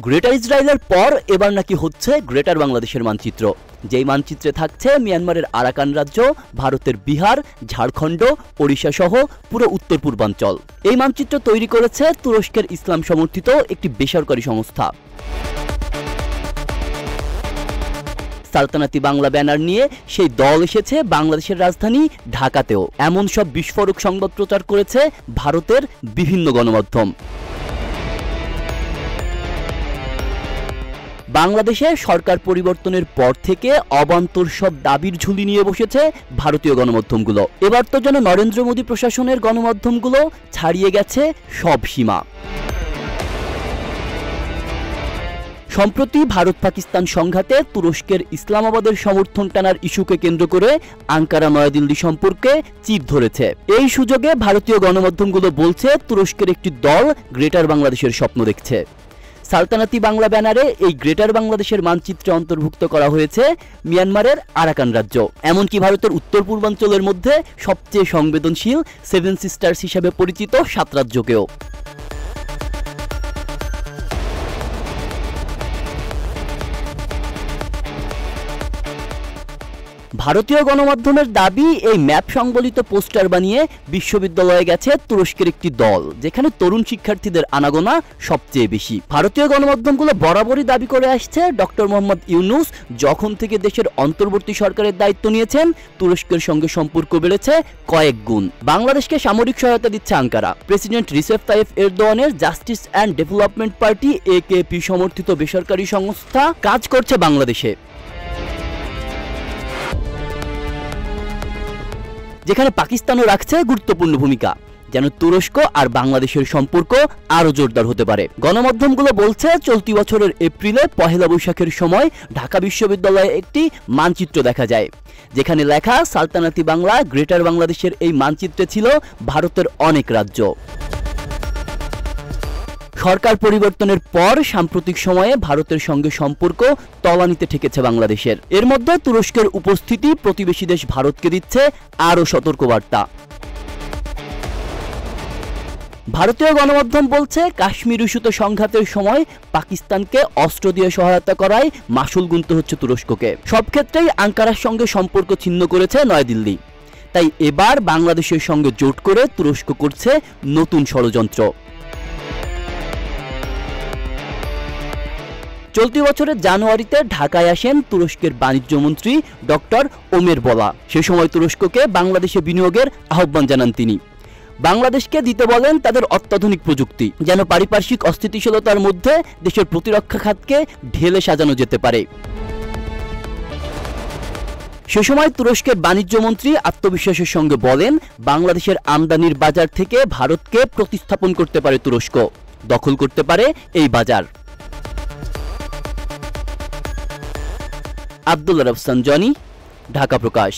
Greater ইসরায়েলের পর এবার নাকি হচ্ছে গ্রেটার বাংলাদেশের মানচিত্র, যেই মানচিত্রে থাকছে মিয়ানমারের আরাকান রাজ্য, ভারতের বিহার, ঝাড়খণ্ড, ওড়িশা সহ পুরো উত্তর পূর্বাঞ্চল। এই মানচিত্র তৈরি করেছে তুরস্কের ইসলাম সমর্থিত একটি বেসরকারি সংস্থা। সালতানাতি বাংলা ব্যানার নিয়ে সেই দল এসেছে বাংলাদেশের রাজধানী ঢাকাতেও। এমন সব বিস্ফোরক সংবাদ প্রচার করেছে ভারতের বিভিন্ন গণমাধ্যম। বাংলাদেশে সরকার পরিবর্তনের পর থেকে অবান্তর সব দাবির ঝুলি নিয়ে বসেছে ভারতীয় গণমাধ্যমগুলো। এবার তো যেন নরেন্দ্র মোদী প্রশাসনের গণমাধ্যমগুলো ছাড়িয়ে গেছে সব সীমা। সম্প্রতি ভারত পাকিস্তান সংঘাতে তুরস্কের ইসলামাবাদের সমর্থন টানার ইস্যুকে কেন্দ্র করে আঙ্কারা নয়াদিল্লি সম্পর্কে চির ধরেছে। এই সুযোগে ভারতীয় গণমাধ্যমগুলো বলছে তুরস্কের একটি দল গ্রেটার বাংলাদেশের স্বপ্ন দেখছে। সালতানাতি বাংলা ব্যানারে এই গ্রেটার বাংলাদেশের মানচিত্রে অন্তর্ভুক্ত করা হয়েছে মিয়ানমারের আরাকান রাজ্য, এমনকি ভারতের উত্তর পূর্বাঞ্চলের মধ্যে সবচেয়ে সংবেদনশীল 7 সিস্টার্স হিসেবে পরিচিত 7 রাজ্যকেও। ভারতীয় গণমাধ্যমের দাবি, এই ম্যাপ সংবলিত পোস্টার বানিয়ে বিশ্ববিদ্যালয়ে গেছে তুরস্কের একটি দল, যেখানে তরুণ শিক্ষার্থীদের আনাগোনা সবচেয়ে বেশি। ভারতীয় গণমাধ্যমগুলো বরাবরই দাবি করে আসছে ডক্টর মোহাম্মদ ইউনূস যখন থেকে দেশের অন্তর্বর্তী সরকারের দায়িত্ব নিয়েছেন তুরস্কের সঙ্গে সম্পর্ক বেড়েছে কয়েক গুণ। বাংলাদেশকে সামরিক সহায়তা দিচ্ছে আঙ্কারা। প্রেসিডেন্ট রিসেপ তাইয়েপ এরদোয়ানের justice and development party AKP সমর্থিত বেসরকারি সংস্থা কাজ করছে বাংলাদেশে, যেখানে পাকিস্তানও রাখছে গুরুত্বপূর্ণ ভূমিকা, যেন তুরস্ক আর বাংলাদেশের সম্পর্ক আরও জোরদার হতে পারে। গণমাধ্যমগুলো বলছে চলতি বছরের এপ্রিলে পহেলা বৈশাখের সময় ঢাকা বিশ্ববিদ্যালয়ে একটি মানচিত্র দেখা যায়, যেখানে লেখা সালতানাতি বাংলা গ্রেটার বাংলাদেশের এই মানচিত্রে ছিল ভারতের অনেক রাজ্য। সরকার পরিবর্তনের পর সাম্প্রতিক সময়ে ভারতের সঙ্গে সম্পর্ক তলানিতে ঠেকেছে বাংলাদেশের। এর মধ্যে তুরস্কের উপস্থিতি প্রতিবেশী দেশ ভারতকে দিচ্ছে আরও সতর্কবার্তা। ভারতীয় গণমাধ্যম বলছে কাশ্মীর ইস্যুতে সংঘাতের সময় পাকিস্তানকে অস্ত্র দিয়ে সহায়তা করায় মাসুল গুনতে হচ্ছে তুরস্ককে। সব ক্ষেত্রেই আঙ্কারার সঙ্গে সম্পর্ক ছিন্ন করেছে নয়াদিল্লি। তাই এবার বাংলাদেশের সঙ্গে জোট করে তুরস্ক করছে নতুন ষড়যন্ত্র। চলতি বছরের জানুয়ারিতে ঢাকায় আসেন তুরস্কের বাণিজ্য মন্ত্রী ডক্টর ওমের বলা। সে সময় তুরস্ককে বাংলাদেশে বিনিয়োগের আহ্বান জানান তিনি। বাংলাদেশকে দিতে বলেন তাদের অত্যাধুনিক প্রযুক্তি, যেন পারিপার্শ্বিক অস্থিতিশীলতার মধ্যে দেশের প্রতিরক্ষা খাতকে ঢেলে সাজানো যেতে পারে। সে সময় তুরস্কের বাণিজ্য মন্ত্রী আত্মবিশ্বাসের সঙ্গে বলেন, বাংলাদেশের আমদানির বাজার থেকে ভারতকে প্রতিস্থাপন করতে পারে তুরস্ক, দখল করতে পারে এই বাজার। আব্দুল্লাহ রফসান জনি, ঢাকা প্রকাশ।